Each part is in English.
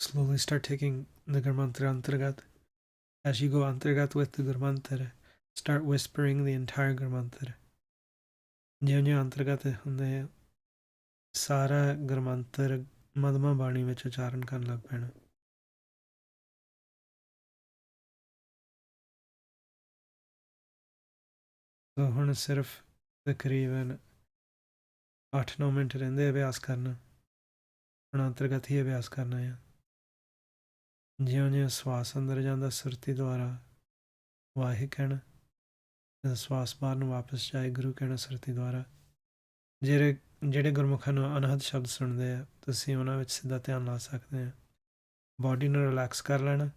Slowly start taking the Gurmantra Antargat. As you go Antargat with the Gurmantra, start whispering the entire Gurmantra. ਜਿਉਂ-ਜਿਉਂ ਅੰਤਰਗਤ ਹੁੰਦੇ ਆ ਸਾਰਾ ਗੁਰਮੰਤਰ ਮਧਮਾ ਬਾਣੀ ਵਿੱਚ ਉਚਾਰਨ ਕਰਨ ਲੱਗ ਪੈਣਾ। ਸੋ ਹੁਣ ਸਿਰਫ ਤਕਰੀਬਨ 8-9 ਮਿੰਟ ਰਹਿੰਦੇ ਅਭਿਆਸ ਕਰਨਾ। ਹੁਣ ਅੰਤਰਗਤ ਹੀ ਅਭਿਆਸ ਕਰਨਾ ਆ। ਜਿਉਂ-ਜਿਉਂ ਸਵਾਸ ਅੰਦਰ ਜਾਂਦਾ ਸੁਰਤੀ ਦੁਆਰਾ ਵਾਹਿ ਕਹਿਣਾ, ਜਦੋਂ ਸਵਾਸ ਬਾਹਰ ਨੂੰ ਵਾਪਸ ਜਾਏ ਗੁਰੂ ਕਹਿਣਾ ਸੁਰਤੀ ਦੁਆਰਾ। ਜਿਹੜੇ ਗੁਰਮੁਖਾਂ ਨੂੰ ਅਨਹਦ ਸ਼ਬਦ ਸੁਣਦੇ ਆ ਤੁਸੀਂ ਉਹਨਾਂ ਵਿੱਚ ਸਿੱਧਾ ਧਿਆਨ ਲਾ ਸਕਦੇ ਆ। ਬਾਡੀ ਨੂੰ ਰਿਲੈਕਸ ਕਰ ਲੈਣਾ।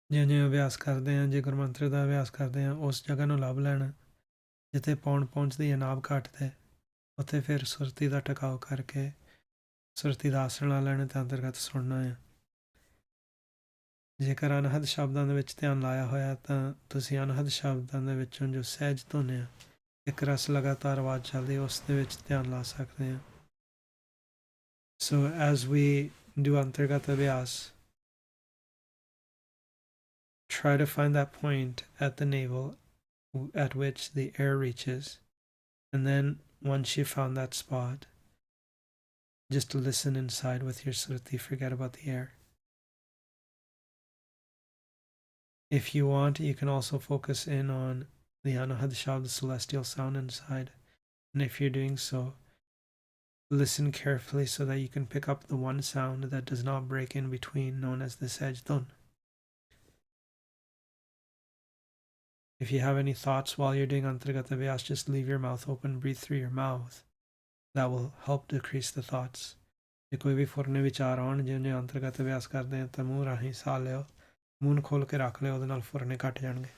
ਜਿਉਂ-ਜਿਉਂ ਅਭਿਆਸ ਕਰਦੇ ਹਾਂ, ਜੇ ਗੁਰਮੰਤਰ ਦਾ ਅਭਿਆਸ ਕਰਦੇ ਹਾਂ ਉਸ ਜਗ੍ਹਾ ਨੂੰ ਲੱਭ ਲੈਣਾ ਜਿੱਥੇ ਪਹੁੰਚਦੀ ਹੈ ਨਾਭ ਘਾਟ 'ਤੇ। ਉੱਥੇ ਫਿਰ ਸੁਰਤੀ ਦਾ ਟਿਕਾਓ ਕਰਕੇ ਸੁਰਤੀ ਦਾ ਆਸਣ ਲਾ ਲੈਣਾ ਅਤੇ ਅੰਤਰਗਤ ਸੁਣਨਾ ਹੈ। ਜੇਕਰ ਅਨਹਦ ਸ਼ਬਦਾਂ ਦੇ ਵਿੱਚ ਧਿਆਨ ਲਾਇਆ ਹੋਇਆ ਤਾਂ ਤੁਸੀਂ ਅਨਹਦ ਸ਼ਬਦਾਂ ਦੇ ਵਿੱਚੋਂ ਜੋ ਸਹਿਜ ਧੁਨ ਆ ਇੱਕ ਰਸ ਲਗਾਤਾਰ ਆਵਾਜ਼ ਚੱਲਦੀ ਉਸ ਦੇ ਵਿੱਚ ਧਿਆਨ ਲਾ ਸਕਦੇ ਹਾਂ। ਸੋ ਐਜ਼ ਵੀ ਡੂ ਅੰਤਰਗਤ ਅਭਿਆਸ, try to find that point at the navel at which the air reaches, and then once you found that spot, just listen inside with your suruti, forget about the air. If you want, you can also focus in on the anahad shabd, the celestial sound inside, and if you're doing so, listen carefully so that you can pick up the one sound that does not break in between, known as the sajdun. If you have any thoughts while you're doing Antargat Abhyas, just leave your mouth open, breathe through your mouth. That will help decrease the thoughts. ਜੇ ਕੋਈ ਵੀ ਫੁਰਨੇ ਵਿਚਾਰ ਆਉਣ ਜਿਵੇਂ ਅੰਤਰਗਤ ਅਭਿਆਸ ਕਰਦੇ ਆ ਤਾਂ ਮੂੰਹ ਰਾਹੀਂ ਸਾਹ ਲਿਓ, ਮੂੰਹ ਖੋਲ ਕੇ ਰੱਖ ਲਿਓ, ਉਹਦੇ ਨਾਲ ਫੁਰਨੇ ਘਟ ਜਾਣਗੇ।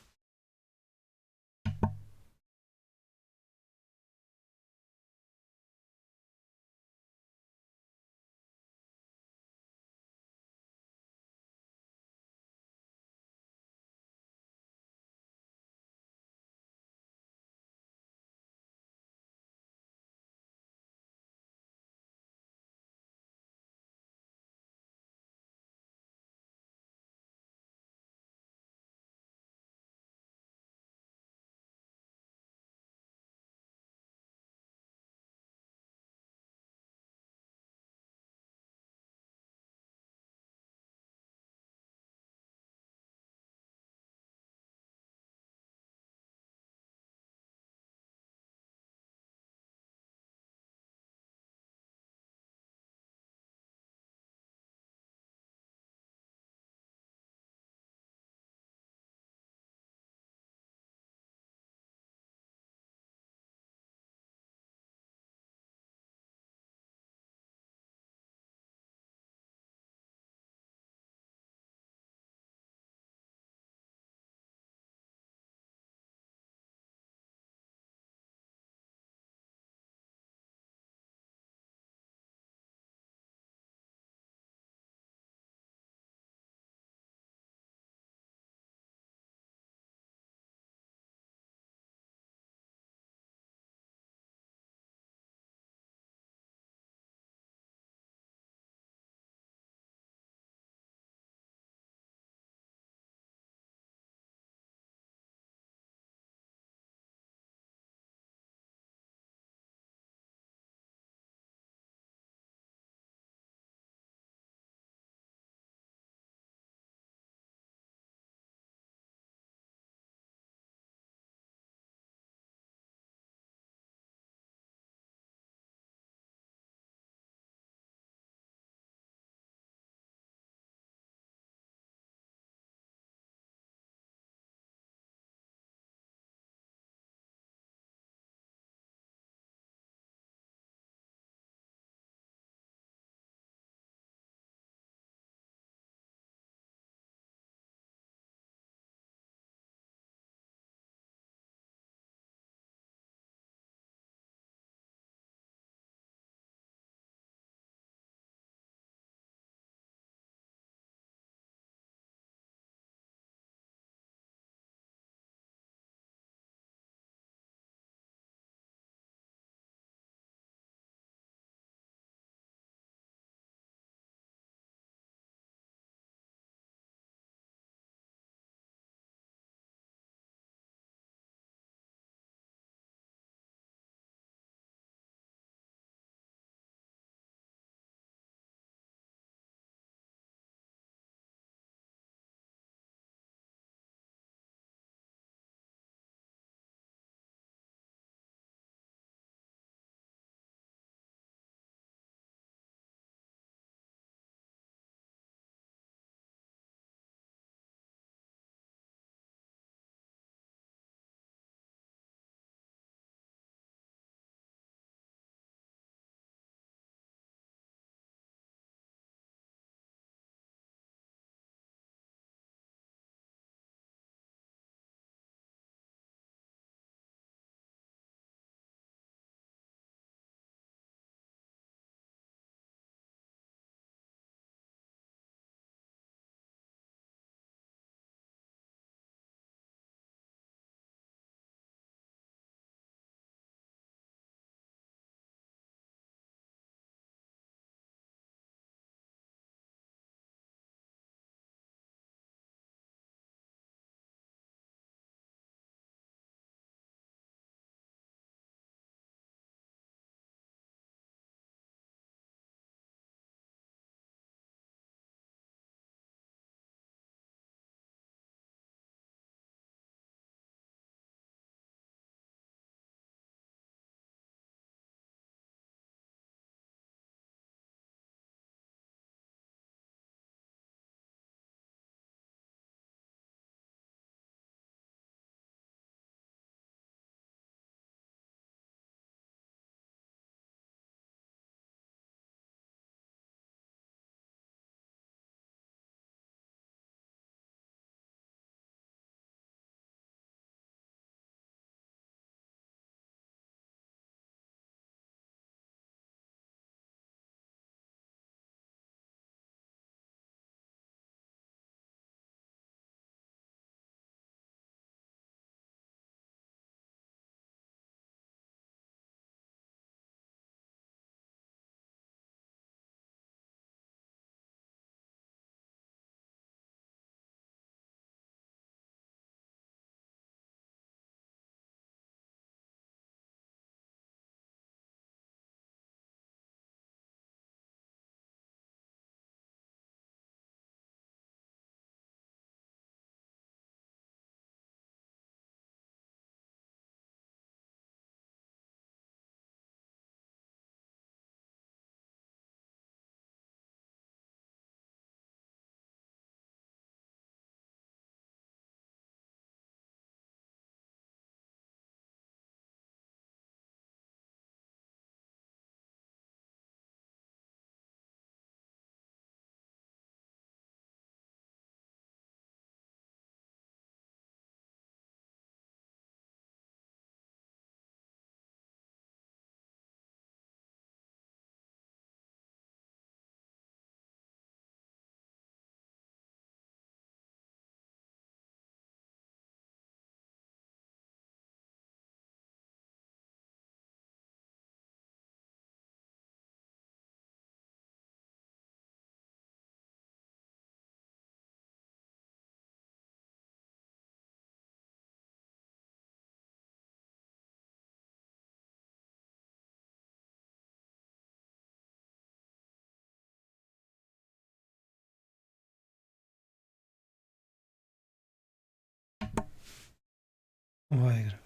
ਵਾਹਿਗੁਰੂ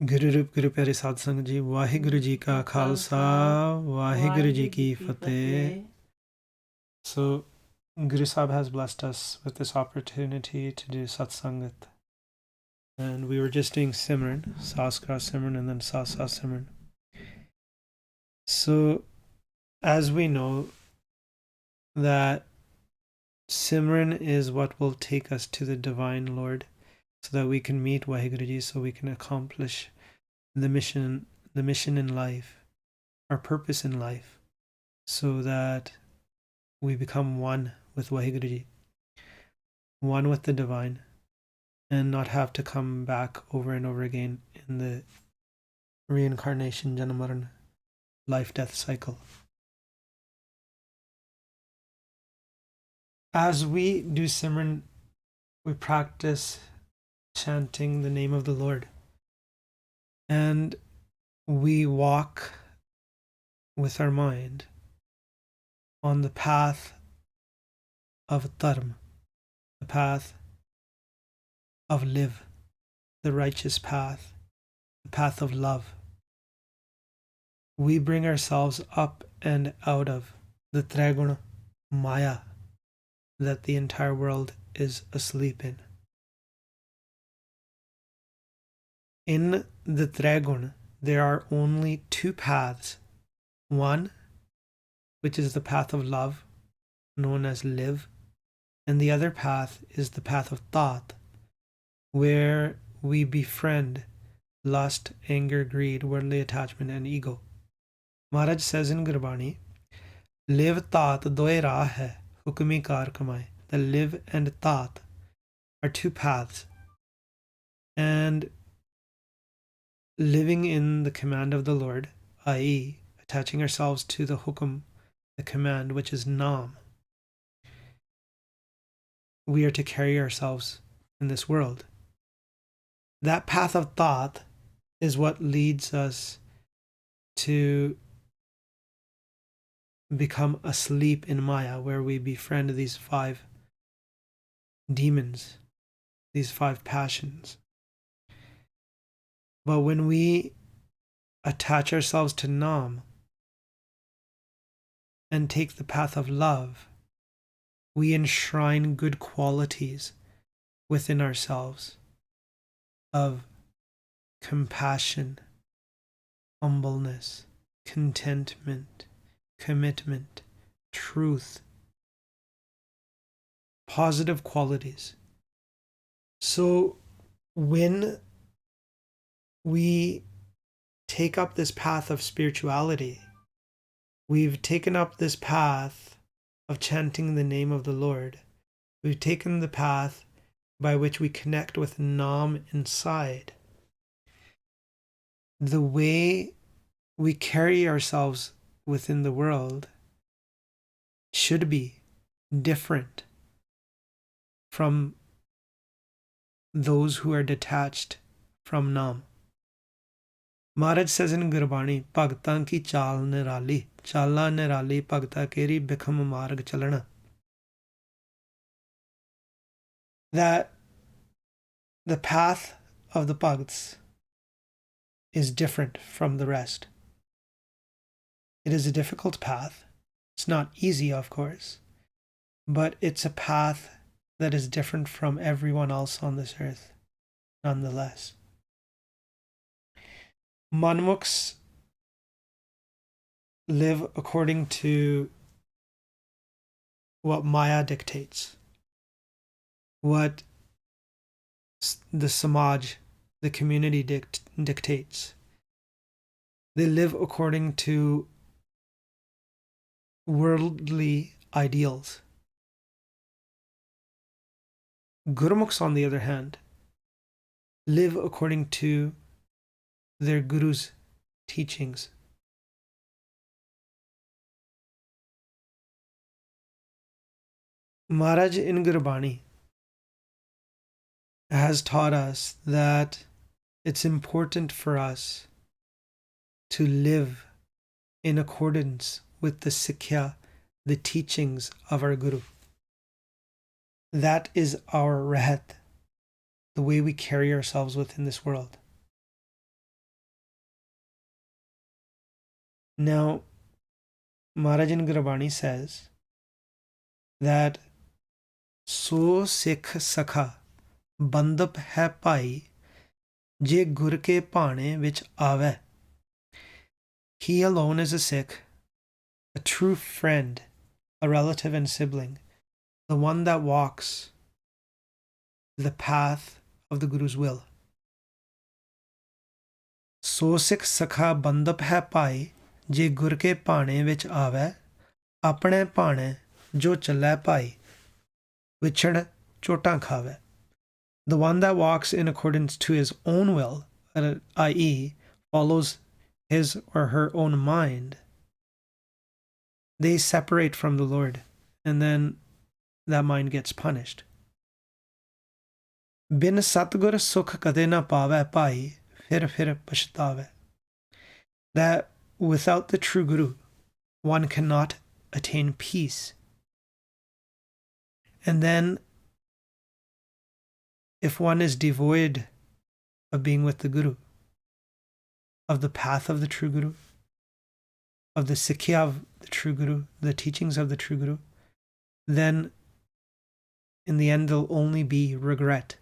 ਗੁਰੂ ਰੂਪ ਗੁਰੂ ਪਿਆਰੇ ਸਾਧ ਸੰਗਤ ਜੀ, ਵਾਹਿਗੁਰੂ ਜੀ ਕਾ ਖਾਲਸਾ, ਵਾਹਿਗੁਰੂ ਜੀ ਕੀ ਫਤਿਹ. So, Guru Sahib has blessed us with this opportunity to do Satsangat. And we were just doing Simran, Saskar Simran, and then Sasa Simran. So, as we know, that Simran is what will take us to the Divine Lord, so that we can meet Waheguru Ji, so we can accomplish the mission in life, our purpose in life, so that we become one with Waheguru Ji, one with the Divine, and not have to come back over and over again in the reincarnation, Janamaran, life-death cycle. As we do Simran, we practice chanting the name of the Lord, and we walk with our mind on the path of dharma, the path of live, the righteous path, the path of love. We bring ourselves up and out of the Triguna Maya that the entire world is asleep in. In the Triguna, there are only two paths. One, which is the path of love, known as live, and the other path is the path of thought, where we befriend lust, anger, greed, worldly attachment, and ego. Maharaj says in Gurbani, live thought doye raah hai, hukmi kar kamai. The live and thought are two paths, and living in the command of the Lord, i.e., attaching ourselves to the hukum, the command, which is Nam, we are to carry ourselves in this world. That path of thought is what leads us to become asleep in Maya, where we befriend these 5 demons, these 5 passions. But when we attach ourselves to Nam and take the path of love, we enshrine good qualities within ourselves of compassion, humbleness, contentment, commitment, truth, positive qualities. So when we take up this path of spirituality, we've taken up this path of chanting the name of the Lord. We've taken the path by which we connect with Nam inside. The way we carry ourselves within the world should be different from those who are detached from Nam. Maharaj says in Gurbani, Bhagtan ki chal nirali, chala nirali bhagta keri bikham marg chalana. That the path of the Bhagats is different from the rest. It is a difficult path. It's not easy, of course, but it's a path that is different from everyone else on this earth, nonetheless. Manmukhs live according to what Maya dictates, what the Samaj, the community dictates. They live according to worldly ideals. Gurmukhs, on the other hand, live according to their guru's teachings. Maharaj in Gurbani has taught us that it's important for us to live in accordance with the Sikhya, the teachings of our Guru. That is our rahat. the way we carry ourselves within this world. Now, Maharaj in Gurbani says that so Sikh Sakha bandap hai pai je gur ke paane vich aave. He alone is a Sikh, a true friend, a relative and sibling, the one that walks the path of the Guru's will. So Sikh Sakha bandap hai pai ਜੇ ਗੁਰ ਕੇ ਭਾਣੇ ਵਿੱਚ ਆਵੈ ਆਪਣੇ ਭਾਣੇ ਜੋ ਚੱਲੈ ਭਾਈ ਵਿਛੜ ਚੋਟਾਂ ਖਾਵੈ. The one that walks in accordance to his own will, i.e. follows his or her own mind, they separate from the Lord, and then that mind gets punished. ਬਿਨ ਸਤਿਗੁਰ ਸੁਖ ਕਦੇ ਨਾ ਪਾਵੈ ਭਾਈ ਫਿਰ ਪਛਤਾਵੈ. That without the true Guru, one cannot attain peace. And then, if one is devoid of being with the Guru, of the path of the true Guru, of the Sikhya of the true Guru, the teachings of the true Guru, then in the end there'll only be regret,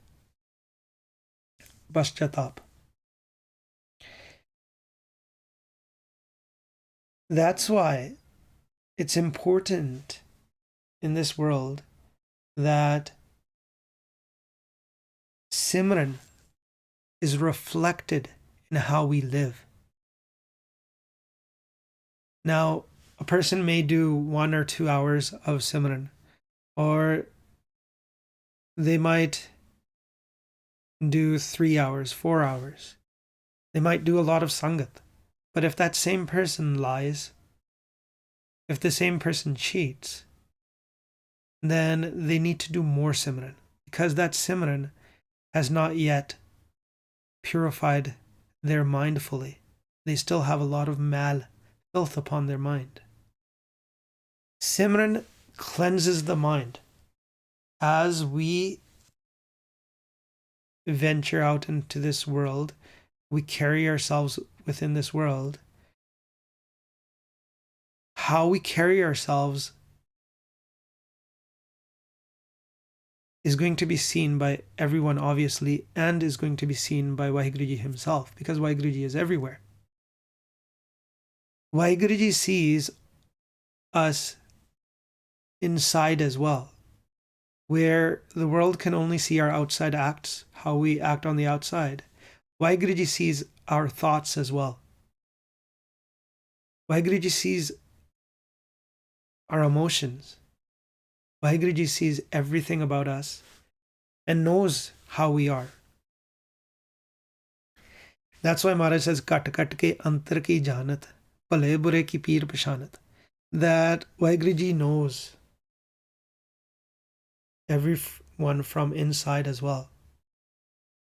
paschatap. That's why it's important in this world that Simran is reflected in how we live. Now, a person may do 1 or 2 hours of Simran, or they might do 3 hours, 4 hours. They might do a lot of Sangat. But if that same person lies, if the same person cheats, then they need to do more Simran, because that Simran has not yet purified their mind fully. They still have a lot of mal, filth upon their mind. Simran cleanses the mind. As we venture out into this world, we carry ourselves within this world. How we carry ourselves is going to be seen by everyone, obviously, and is going to be seen by Vaheguruji himself, because Vaheguruji is everywhere. Vaheguruji sees us inside as well, where the world can only see our outside acts, how we act on the outside. Vaheguruji sees our thoughts as well. Vaheguruji sees our emotions. Vaheguruji sees everything about us and knows how we are. That's why Maharaj says, kat kat ke antar ki janat, bhale bure ki peer pashanat. That Vaheguruji knows everyone from inside as well.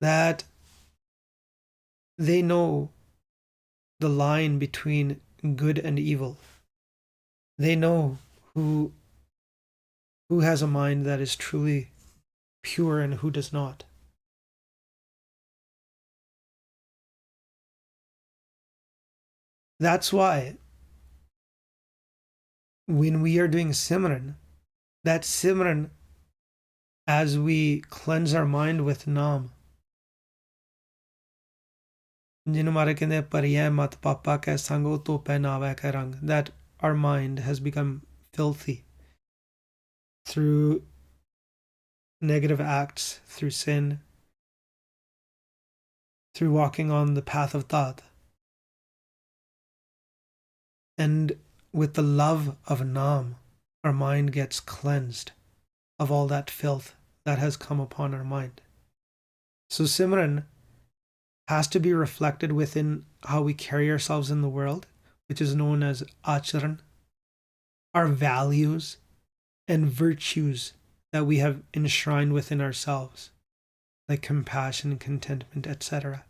That they know the line between good and evil. They know who has a mind that is truly pure and who does not. That's why when we are doing Simran, that Simran, as we cleanse our mind with Naam, that our mind has become filthy through negative acts, through sin, through walking on the path of Tat. And with the love of Naam, our mind gets cleansed of all that filth that has come upon our mind. So Simran has to be reflected within how we carry ourselves in the world, which is known as acharan, our values and virtues that we have enshrined within ourselves, like compassion, contentment, etc.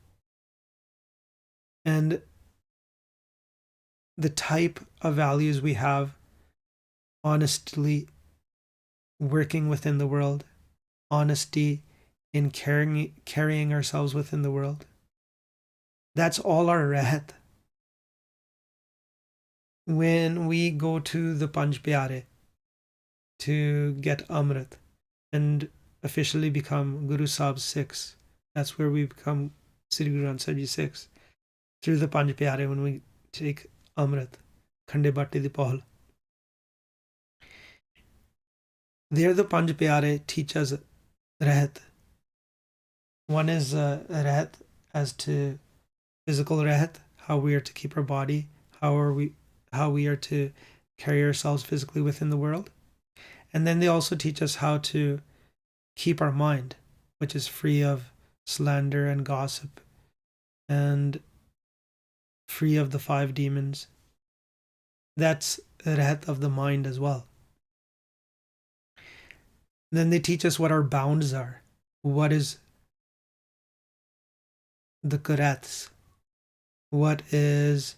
And the type of values we have: honestly working within the world, honesty in carrying ourselves within the world. That's all our rahat. When we go to the Panj Pyare to get Amrit and officially become Guru Sahib's Sikhs, that's where we become Sri Guru Granth Sahib Ji Sikhs, through the Panj Pyare when we take Amrit, Khande Batti Di Pahal. There the Panj Pyare teach us rahat. One is rahat as to physical rahat, how we are to keep our body, how we are to carry ourselves physically within the world. And then they also teach us how to keep our mind, which is free of slander and gossip and free of the 5 demons. That's rahat of the mind as well. Then they teach us what our bounds are. What is the karats? What is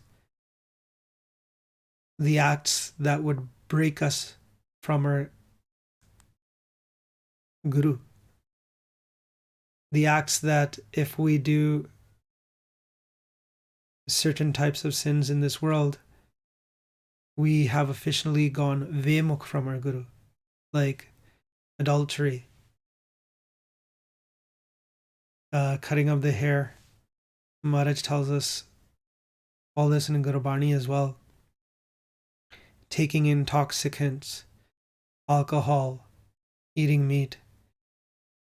the acts that would break us from our Guru? The acts that if we do certain types of sins in this world, we have officially gone vemukh from our Guru, like adultery, cutting of the hair. Maharaj tells us all this in Gurbani as well. Taking intoxicants, alcohol, eating meat.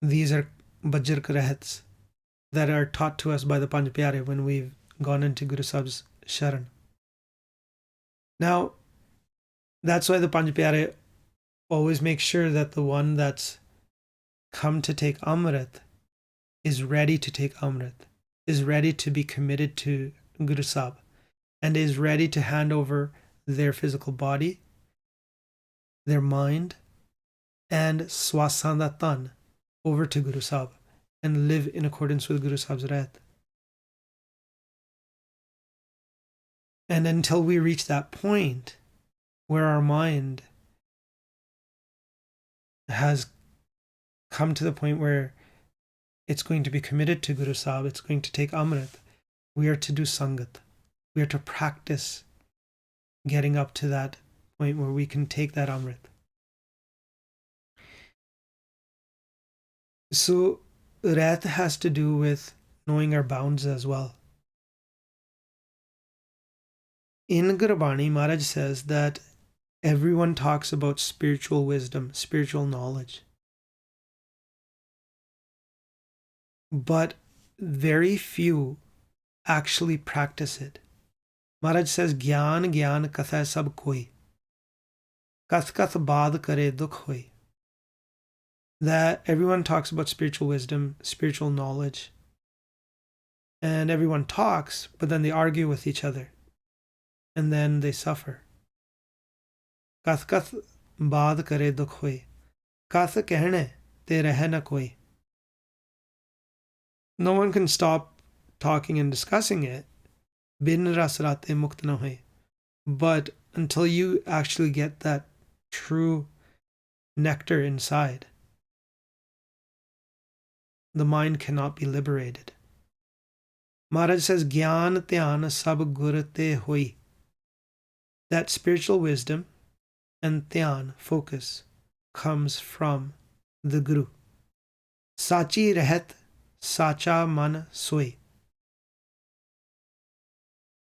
These are bajr karahats that are taught to us by the Panj Pyare when we've gone into Guru Sahib's Sharan. Now, that's why the Panj Pyare always make sure that the one that's come to take Amrit is ready to take Amrit, is ready to be committed to Guru Sahib, and is ready to hand over their physical body, their mind, and swasanda tan over to Guru Sahib and live in accordance with Guru Sahib's rahat. And until we reach that point where our mind has come to the point where it's going to be committed to Guru Sahib, it's going to take Amrit, we are to do Sangat. We are to practice getting up to that point where we can take that Amrit. So, rahat has to do with knowing our bounds as well. In Gurbani, Maharaj says that everyone talks about spiritual wisdom, spiritual knowledge. But very few actually practice it. Maharaj says, Gyan Gyan Katha Sab Koi. Kath Kath Baad Kare Dukh Hoi. That everyone talks about spiritual wisdom, spiritual knowledge. And everyone talks, but then they argue with each other. And then they suffer. Kath Kath Baad Kare Dukh Hoi. Kath Kehne Te Rahe Na Koi. No one can stop talking and discussing it. Bin ras rate mukt na hoye. But until you actually get that true nectar inside, the mind cannot be liberated. Maharaj says, Gyan Dhyan Sab Gur Te Hoi. That spiritual wisdom and dhyan, focus, comes from the Guru. Sachi Rahat Sacha Man Soi.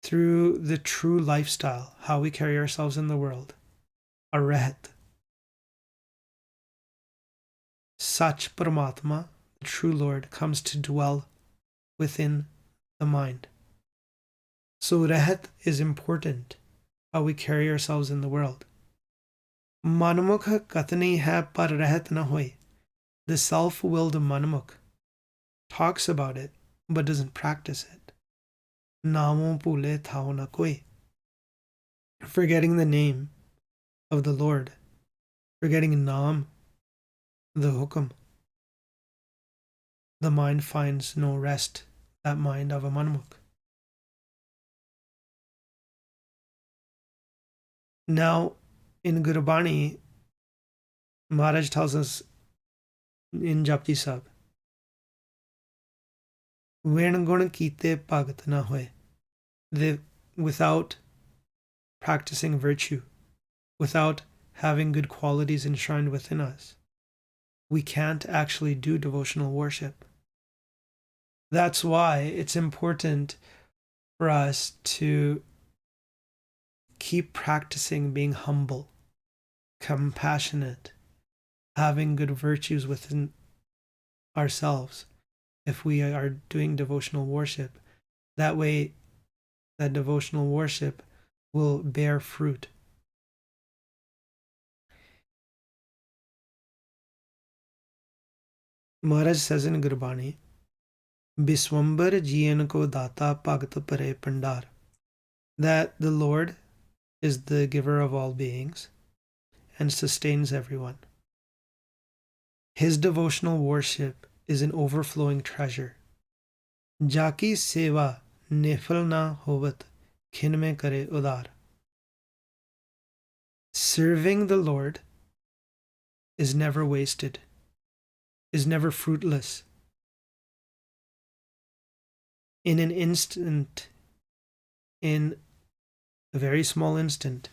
Through the true lifestyle, how we carry ourselves in the world, a rahat. Sach Paramatma, the true Lord, comes to dwell within the mind. So rahat is important, how we carry ourselves in the world. Manmukh katni hai par rahat na hoy. The self-willed manmukh talks about it, but doesn't practice it. Namo pule thao na koi. Forgetting the name of the Lord, forgetting Naam, the Hukum, the mind finds no rest, that mind of a manmukh. Now, in Gurbani, Maharaj tells us in Japji Sahib ਵਿਣ ਗੁਣ ਕੀਤੇ ਭਗਤ ਨਾ ਹੋਏ. Without practicing virtue, without having good qualities enshrined within us, we can't actually do devotional worship. That's why it's important for us to keep practicing being humble, compassionate, having good virtues within ourselves if we are doing devotional worship. That way, that devotional worship will bear fruit. Maharaj says in Gurbani, Biswambar jiyan ko data bhagat pare pandar, that the Lord is the giver of all beings and sustains everyone. His devotional worship is an overflowing treasure. Jaki seva nifal na hovat khin mein kare udar. Serving the Lord is never wasted, is never fruitless. In an instant, in a very small instant,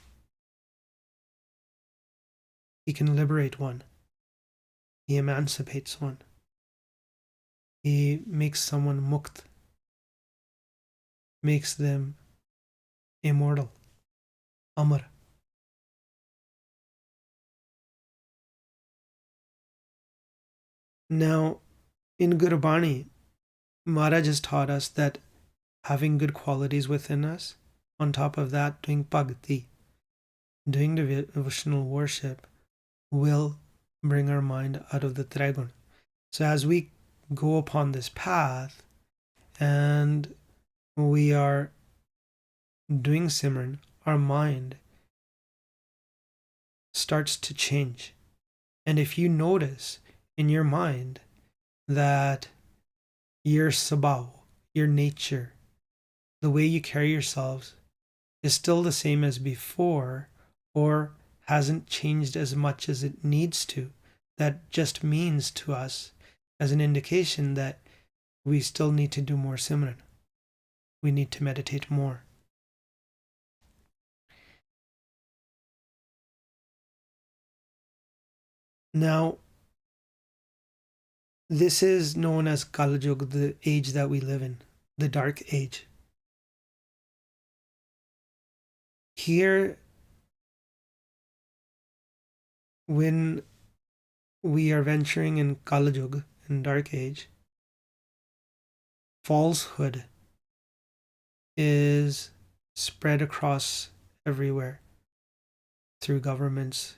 he can liberate one. He emancipates one. He makes someone mukt, makes them immortal, amar. Now, in Gurbani, Maharaj has taught us that having good qualities within us, on top of that, doing bhakti, doing devotional worship, will bring our mind out of the trigun. So as we go upon this path and we are doing Simran, our mind starts to change. And if you notice in your mind that your sabhav, your nature, the way you carry yourselves is still the same as before or hasn't changed as much as it needs to, that just means to us as an indication that we still need to do more Simran. We need to meditate more. Now, this is known as Kal Yug, the age that we live in, the dark age. Here, when we are venturing in Kal Yug, in dark age, falsehood is spread across everywhere through governments,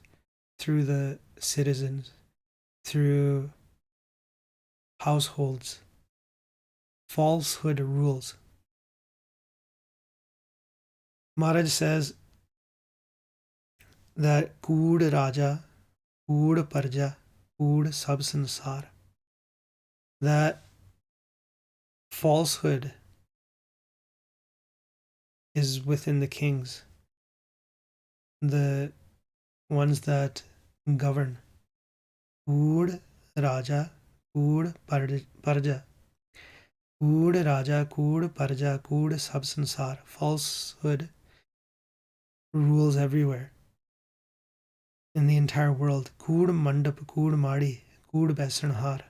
through the citizens, through households. Falsehood rules. Maharaj says that Kood Raja, Kood Parja, Kood Sab Sansar, that falsehood is within the kings, the ones that govern. Kood Raja, Kood Parja, Kood Raja, Kood Parja, Kood Sab Sansar. Falsehood rules everywhere in the entire world. Kood Mandap, Kood Madi, Kood Besanhar.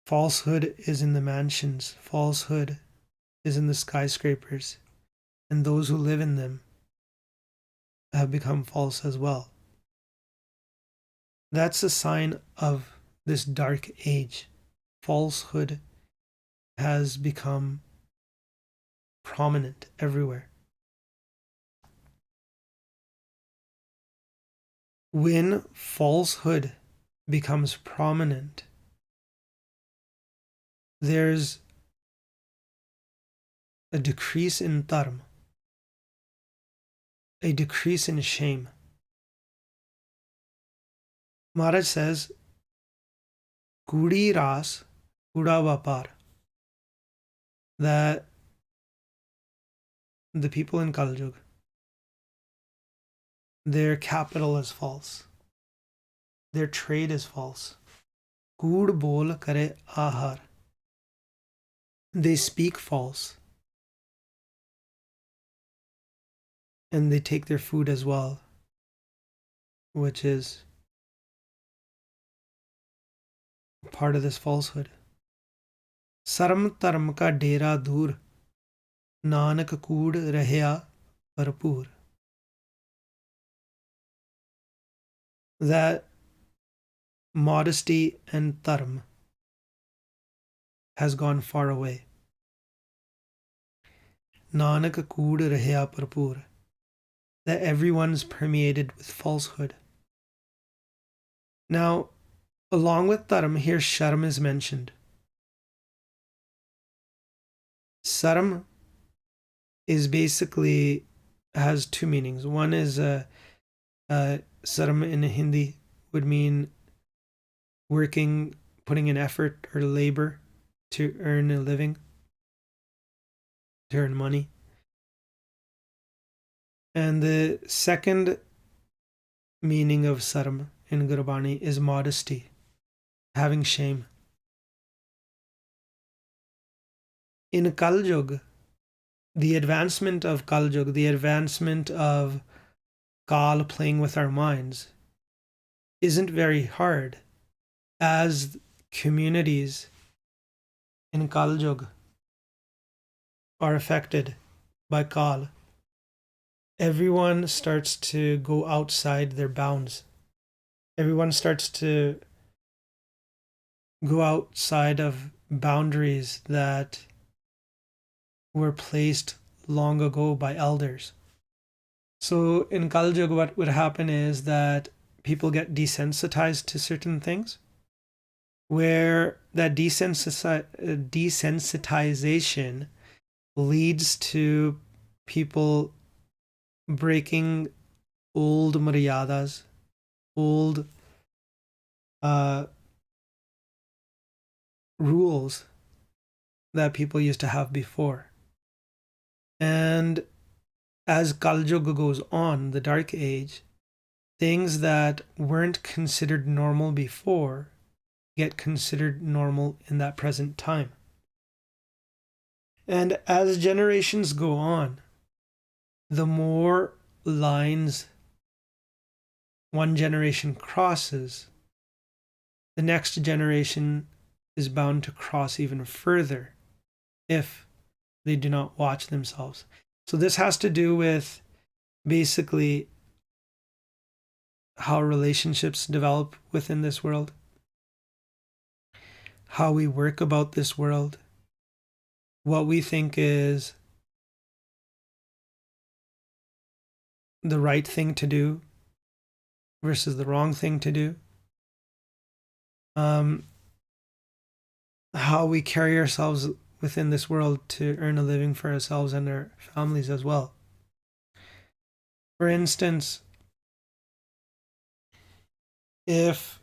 Falsehood is in the mansions. Falsehood is in the skyscrapers. And those who live in them have become false as well. That's a sign of this dark age. Falsehood has become prominent everywhere. When falsehood becomes prominent, there's a decrease in dharma, a decrease in shame. Maharaj says, Kudi Ras, Kuda Vapar, that the people in Kal Yug, their capital is false, their trade is false. Kood bol kare ahar, they speak false, and they take their food as well, which is part of this falsehood. Sarm dharm ka dera dur, nanak kood rahya bharpoor. That modesty and dharm has gone far away. Nanak kood rahya bharpoor. That everyone's permeated with falsehood. Now, along with dharm, here sharm is mentioned. Sarm is basically has two meanings. One is sarm in Hindi would mean working, putting in effort or labor to earn a living, to earn money. And the second meaning of sarm in Gurbani is modesty, having shame. In Kal Yuga, the advancement of Kal Yuga, the advancement of Kal playing with our minds, isn't very hard, as communities in Kal Yuga are affected by Kal. Everyone starts to go outside their bounds. Everyone starts to go outside of boundaries that were placed long ago by elders. So in Kal Yuga, what would happen is that people get desensitized to certain things, where that desensitization leads to people breaking old maryadas, old rules that people used to have before. And as Kal Yuga goes on, the Dark Age, things that weren't considered normal before get considered normal in that present time. And as generations go on, the more lines one generation crosses, the next generation is bound to cross even further if they do not watch themselves. So this has to do with basically how relationships develop within this world, how we work about this world, what we think is the right thing to do versus the wrong thing to do, how we carry ourselves within this world to earn a living for ourselves and our families as well. For instance, if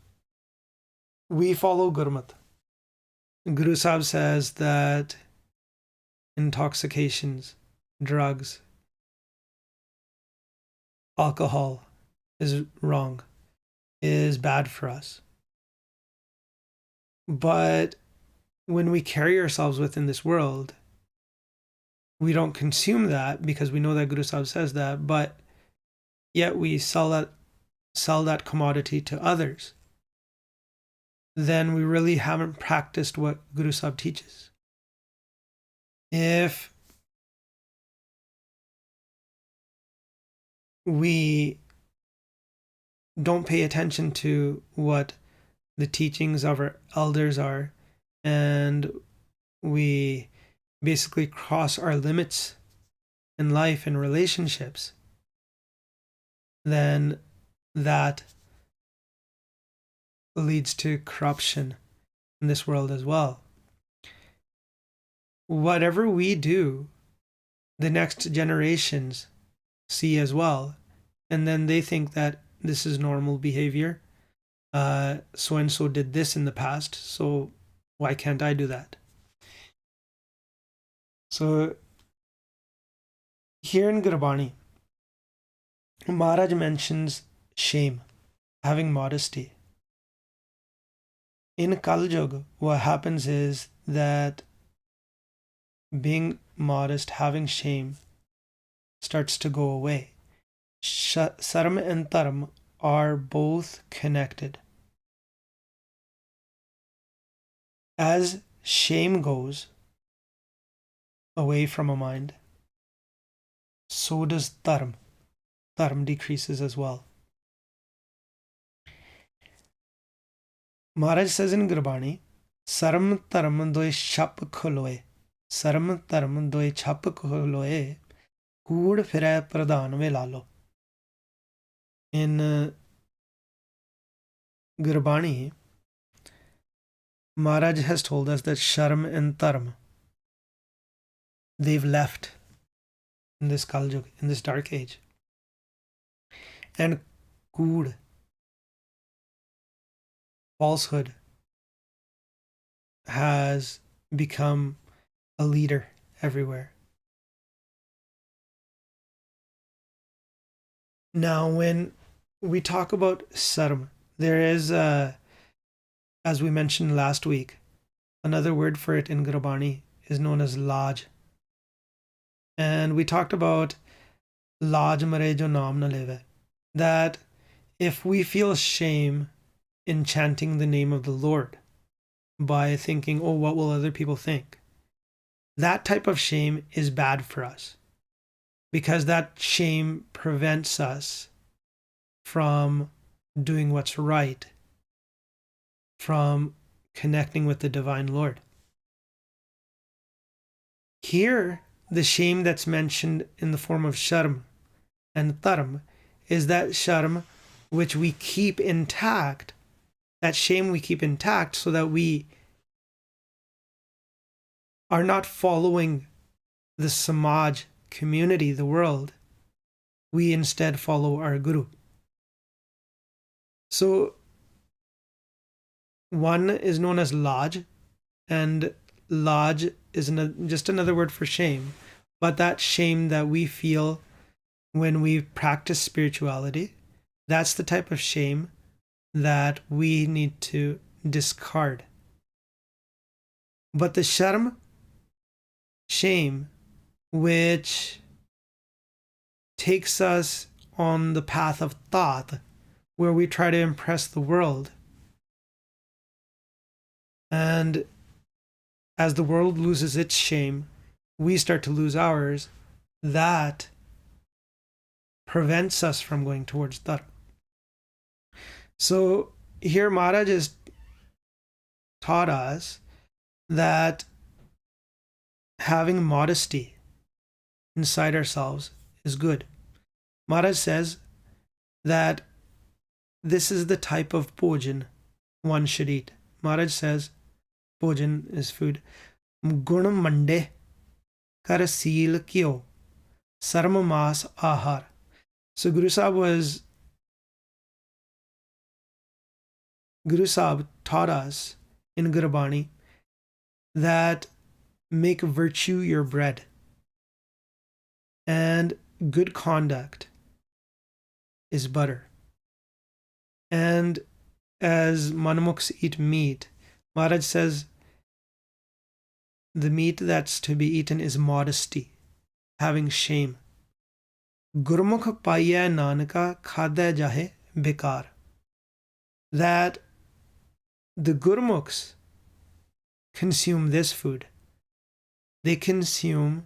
we follow Gurmat, Guru Sahib says that intoxications, drugs, alcohol is wrong, is bad for us. But when we carry ourselves within this world, we don't consume that because we know that Guru Sahib says that, but yet we sell that commodity to others. Then we really haven't practiced what Guru Sahib teaches. If we don't pay attention to what the teachings of our elders are, and we basically cross our limits in life and relationships, then that leads to corruption in this world as well. Whatever we do, the next generations see as well, and then they think that this is normal behavior. So and so did this in the past, so why can't I do that? So here in Gurbani, Maharaj mentions shame, having modesty. In Kal Yuga, what happens is that being modest, having shame, starts to go away. Saram and Dharam are both connected. As shame goes away from a mind, so does Dharam. Dharam decreases as well. Maharaj says in Gurbani, Saram Dharam doye chap kholoe. Saram Dharam doye chap kholoe. Kood phire pradhan ve lalo. In Gurbani, Maharaj has told us that Sharm and Dharam, they've left in this Kaljug, in this dark age. And Kood, falsehood, has become a leader everywhere. Now, when we talk about Sarm, there is, as we mentioned last week, another word for it in Gurbani is known as Laj. And we talked about Laj mare jo naam na leve, that if we feel shame in chanting the name of the Lord by thinking, oh, what will other people think? That type of shame is bad for us, because that shame prevents us from doing what's right, from connecting with the Divine Lord. Here, the shame that's mentioned in the form of Sharm and Dharam is that Sharm which we keep intact, that shame we keep intact so that we are not following the Samaj community, the world. We instead follow our Guru. So one is known as Laj, and Laj is just another word for shame, but that shame that we feel when we practice spirituality, that's the type of shame that we need to discard. But the Sharm, shame, which takes us on the path of thought, where we try to impress the world, and as the world loses its shame, we start to lose ours. That prevents us from going towards Dharma. So here Maharaj has taught us that having modesty inside ourselves is good. Maharaj says that this is the type of bhojan one should eat. Maharaj says bhojan is food. Gun mande kar seal kyo sarma mas ahar. So Guru Sahib taught us in Gurbani that make virtue your bread, and good conduct is butter. And as Manamukhs eat meat, Maharaj says the meat that's to be eaten is modesty, having shame. Gurmukh paiya nanaka khadya jahe bekar. That the Gurmukhs consume this food. They consume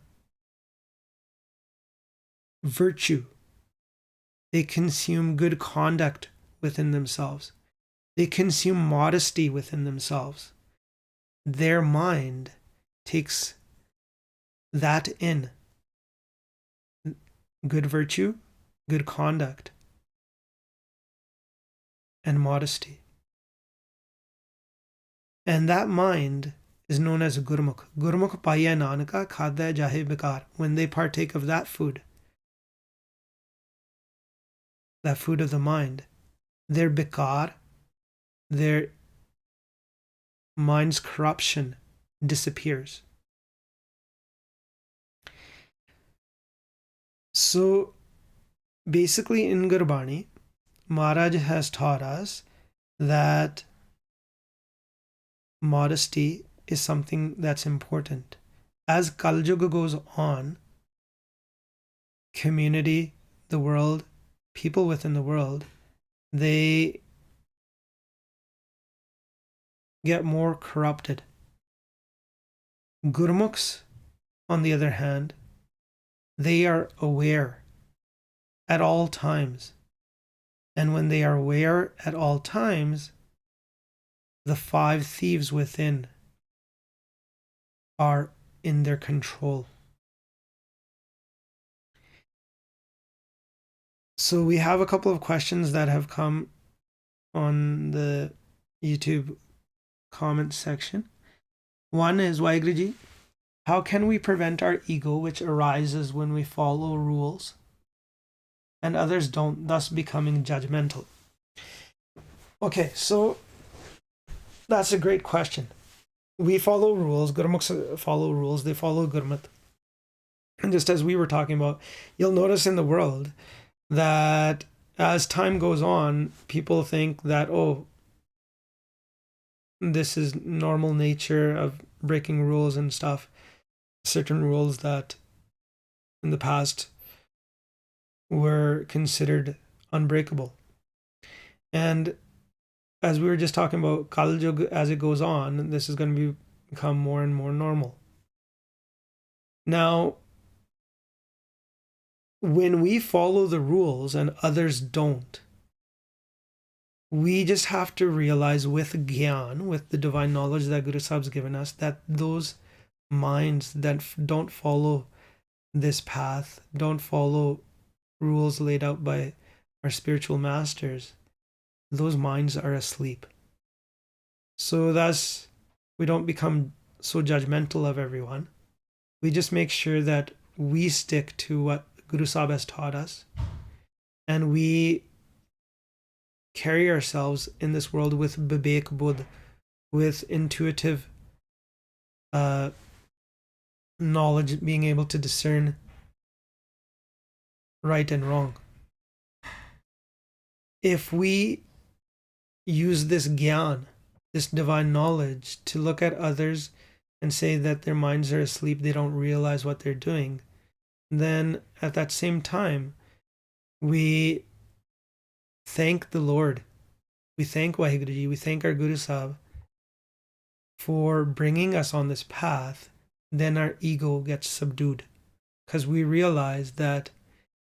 virtue. They consume good conduct within themselves. They consume modesty within themselves. Their mind takes that in. Good virtue, good conduct, and modesty. And that mind is known as Gurmukh. Gurmukh paiya nanaka khadya jahe bekar. When they partake of that food of the mind, their bekar, their mind's corruption disappears. So basically in Gurbani, Maharaj has taught us that modesty is something that's important. as Kal Yuga goes on, community, the world, people within the world, they get more corrupted. Gurmukhs, on the other hand, they are aware at all times. And when they are aware at all times, the 5 thieves within are in their control. So we have a couple of questions that have come on the YouTube comment section. One is, Waheguruji, how can we prevent our ego, which arises when we follow rules and others don't, thus becoming judgmental? Okay, so that's a great question. We follow rules, Gurmukhs follow rules, they follow Gurmat. And just as we were talking about, you'll notice in the world that as time goes on, people think that, oh, this is normal nature of breaking rules and stuff. Certain rules that in the past were considered unbreakable. And as we were just talking about, Kal Yuga, as it goes on, this is going to become more and more normal. Now, when we follow the rules and others don't, we just have to realize with Gyan, with the divine knowledge that Guru Sahib's given us, that those minds that don't follow this path, don't follow rules laid out by our spiritual masters, those minds are asleep. So thus, we don't become so judgmental of everyone. We just make sure that we stick to what Guru Sahib has taught us, and we carry ourselves in this world with Vivek Buddh, with intuitive knowledge, being able to discern right and wrong. If we use this Gyan, this divine knowledge, to look at others and say that their minds are asleep, they don't realize what they're doing, then at that same time, we thank the Lord. We thank Waheguruji, we thank our Guru Sahib for bringing us on this path. Then our ego gets subdued, because we realize that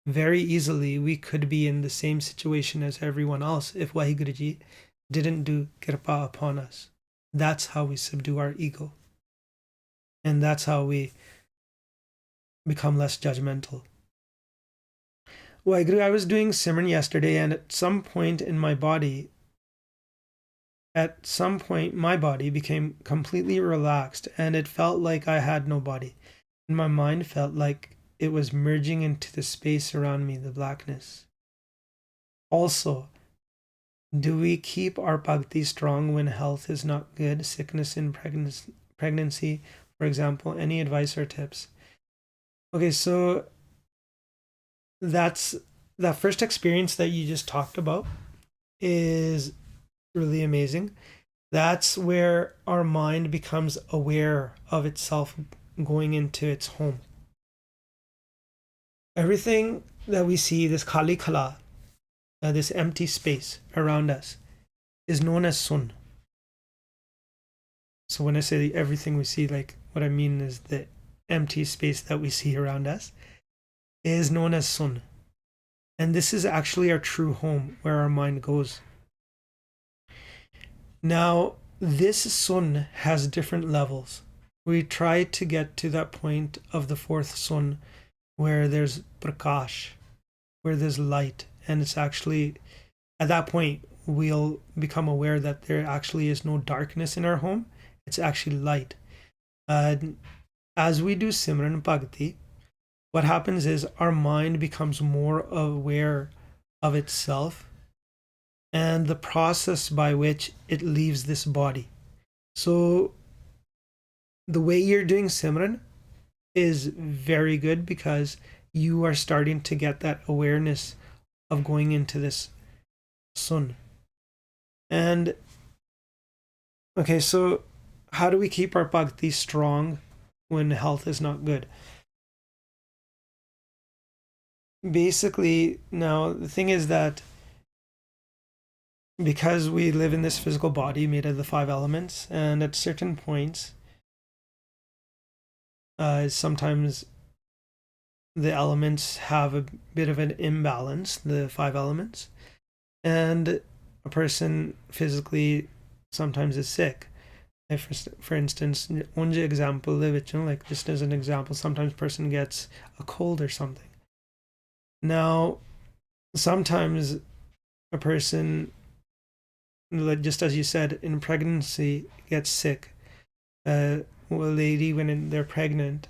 very easily we could be in the same situation as everyone else if Waheguruji didn't do Kirpa upon us. That's how we subdue our ego. And that's how we become less judgmental. Waheguru, I was doing Simran yesterday, and at some point my body became completely relaxed, and it felt like I had no body. And my mind felt like it was merging into the space around me, the blackness. Also, do we keep our bhakti strong when health is not good, sickness and pregnancy, for example? Any advice or tips? Okay, so that's that first experience that you just talked about is really amazing. That's where our mind becomes aware of itself going into its home. Everything that we see, this Kali Kala, this empty space around us, is known as Sun. So when I say everything we see, like what I mean is the empty space that we see around us is known as Sun. And this is actually our true home, where our mind goes. Now, this Sun has different levels. We try to get to that point of the 4th Sun where there's Prakash, where there's light. And it's actually, at that point, we'll become aware that there actually is no darkness in our home. It's actually light. As we do Simran Bhakti, what happens is our mind becomes more aware of itself and the process by which it leaves this body. So the way you're doing Simran is very good, because you are starting to get that awareness of going into this Sun. And okay, so how do we keep our bhakti strong when health is not good. Basically, now the thing is that because we live in this physical body made of the 5 elements, and at certain points, sometimes the elements have a bit of an imbalance, the 5 elements, and a person physically sometimes is sick. If, for instance, unje example, like just as an example, sometimes a person gets a cold or something. Now, sometimes a person, just as you said, in pregnancy gets sick. A lady, when they're pregnant,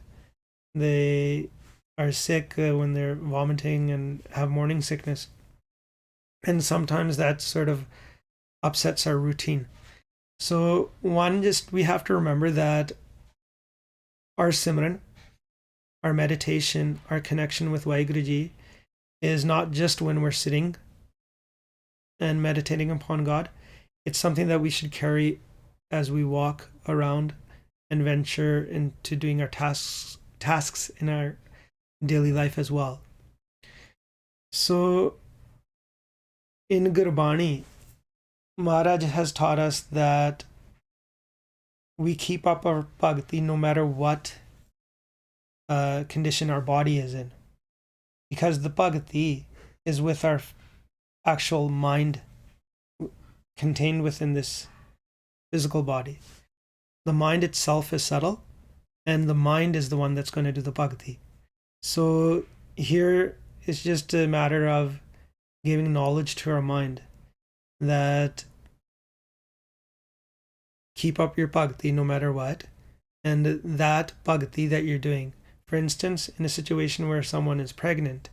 they are sick when they're vomiting and have morning sickness. And sometimes that sort of upsets our routine. So we have to remember that our Simran, our meditation, our connection with Vaheguruji is not just when we're sitting and meditating upon God. It's something that we should carry as we walk around and venture into doing our tasks in our daily life as well. So in Gurbani, Maharaj has taught us that we keep up our bhakti no matter what condition our body is in, because the bhakti is with our actual mind contained within this physical body. The mind itself is subtle, and the mind is the one that's going to do the bhakti. So here it's just a matter of giving knowledge to our mind that keep up your bhakti no matter what, and that bhakti that you're doing, for instance, in a situation where someone is pregnant,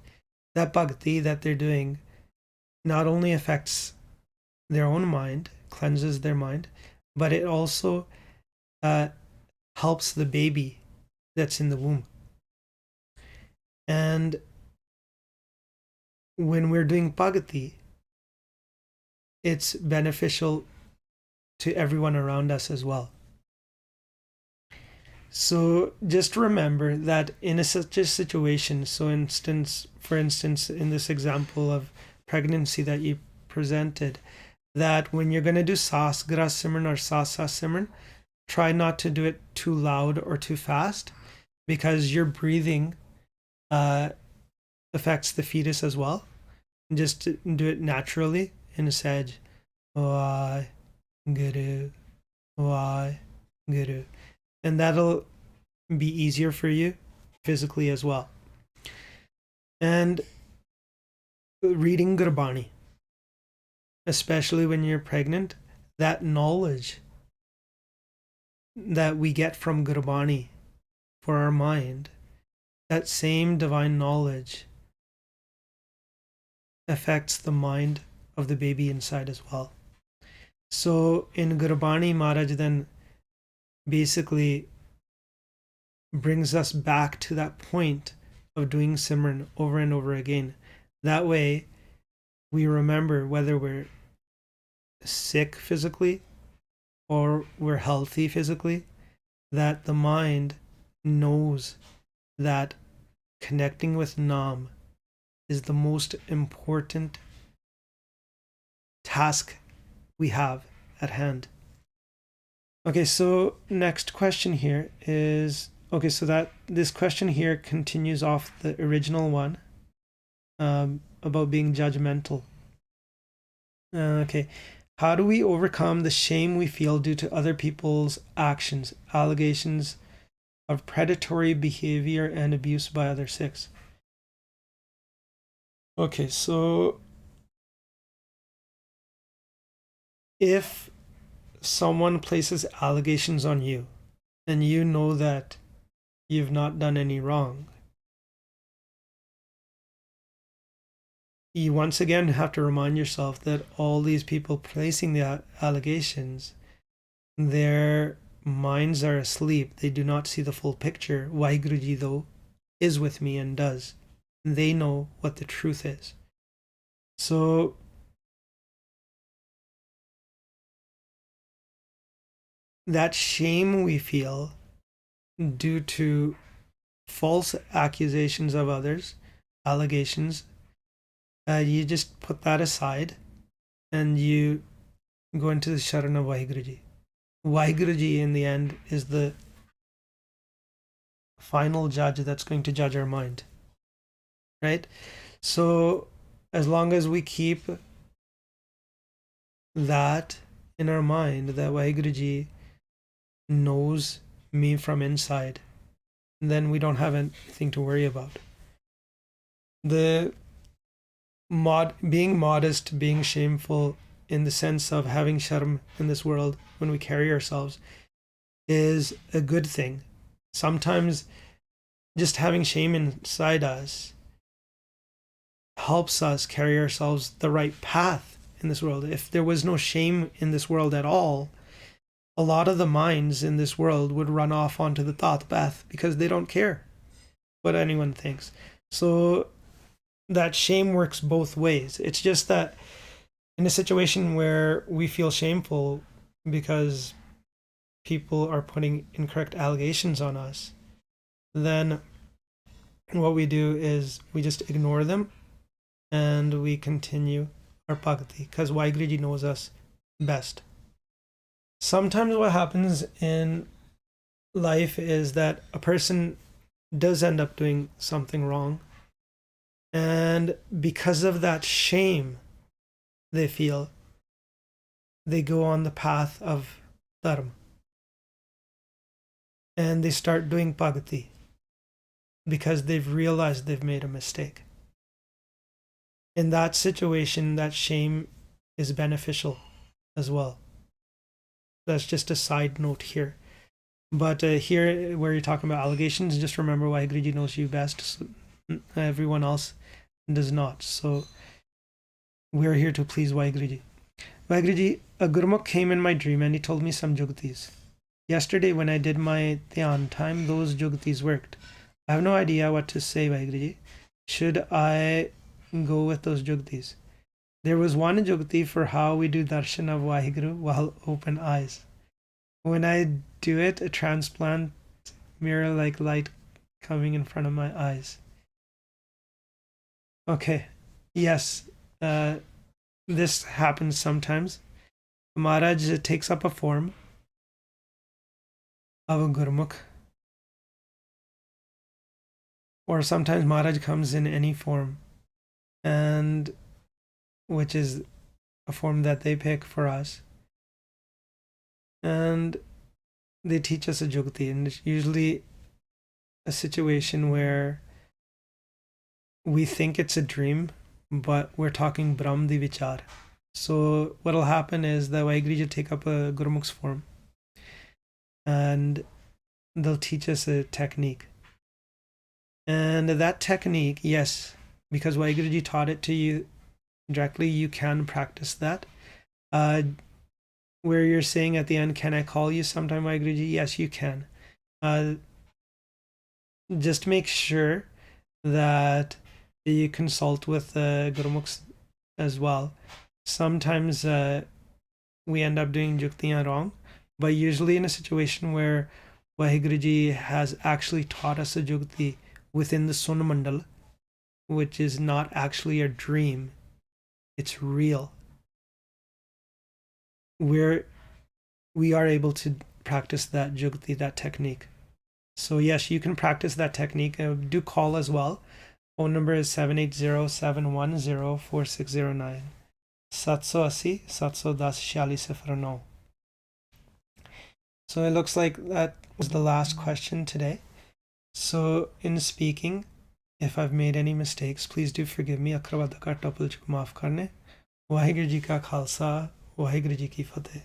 that bhakti that they're doing not only affects their own mind, cleanses their mind, but it also helps the baby that's in the womb. And when we're doing bhakti, it's beneficial to everyone around us as well. So just remember that in such a situation, for instance, in this example of pregnancy that you presented, that when you're going to do Sas Gra Simran or Sasa Simran, try not to do it too loud or too fast, because your breathing affects the fetus as well. Just do it naturally in a Sahaj. Vai Guru, Vai Guru. And that'll be easier for you physically as well. And reading Gurbani, especially when you're pregnant, that knowledge that we get from Gurbani for our mind, that same divine knowledge affects the mind of the baby inside as well. So in Gurbani, Maharaj then basically brings us back to that point of doing Simran over and over again. That way we remember whether we're sick physically or we're healthy physically, that the mind knows that connecting with Nam is the most important task we have at hand. Okay, so next question here is, okay, so that this question here continues off the original one about being judgmental. Okay, how do we overcome the shame we feel due to other people's actions, allegations of predatory behavior and abuse by other Sikhs? Okay, so if someone places allegations on you and you know that you've not done any wrong, you once again have to remind yourself that all these people placing the allegations, their minds are asleep. They do not see the full picture. Vaheguruji, though, is with me and does. They know what the truth is. So that shame we feel due to false accusations of others, allegations, you just put that aside and you go into the Sharan of Vaheguru Ji. Vaheguru Ji in the end is the final judge that's going to judge our mind, right? So as long as we keep that in our mind, that Vaheguru Ji knows me from inside, then we don't have anything to worry about. The being modest, being shameful in the sense of having sharm in this world when we carry ourselves is a good thing. Sometimes just having shame inside us helps us carry ourselves the right path in this world. If there was no shame in this world at all, a lot of the minds in this world would run off onto the thought path because they don't care what anyone thinks. So that shame works both ways. It's just that in a situation where we feel shameful because people are putting incorrect allegations on us, then what we do is we just ignore them and we continue our bhakti because Vaheguru Ji knows us best. Sometimes what happens in life is that a person does end up doing something wrong, and because of that shame they feel, they go on the path of dharma and they start doing bhakti because they've realized they've made a mistake. In that situation, that shame is beneficial as well. That's just a side note here. But here, where you're talking about allegations, just remember Vaheguru Ji knows you best. So everyone else does not. So we're here to please Vaheguru Ji. Vaheguru Ji, a Gurmukh came in my dream and he told me some jugtis. Yesterday when I did my dhyan time, those jugtis worked. I have no idea what to say, Vaheguru Ji. Should I go with those jugtis? There was one jugti for how we do darshan of Vaheguru while open eyes. When I do it, a transplant mirror-like light coming in front of my eyes. Okay, yes, this happens sometimes. Maharaj takes up a form of a Gurmukh, or sometimes Maharaj comes in any form, and which is a form that they pick for us, and they teach us a jugti, and it's usually a situation where we think it's a dream, but we're talking Brahmdi Vichar. So what'll happen is that Vaheguru Ji take up a Gurmukh's form and they'll teach us a technique. And that technique, yes, because Vaheguru Ji taught it to you directly, you can practice that. Where you're saying at the end, can I call you sometime, Vaheguru Ji? Yes, you can. Just make sure that you consult with Gurmukhs as well. Sometimes we end up doing juktiyan wrong, but usually in a situation where Vaheguru Ji has actually taught us a jukti within the Sun Mandal, which is not actually a dream, it's real. We are able to practice that jukti, that technique. So yes, you can practice that technique. Do call as well. Phone number is 780-710-4609. 780-710-4609. So it looks like that was the last question today. So in speaking, if I've made any mistakes, please do forgive me. Akhrawada ka tapul chuk maaf karne. Vaheguru Ji ka khalsa, Vaheguru Ji ki fateh.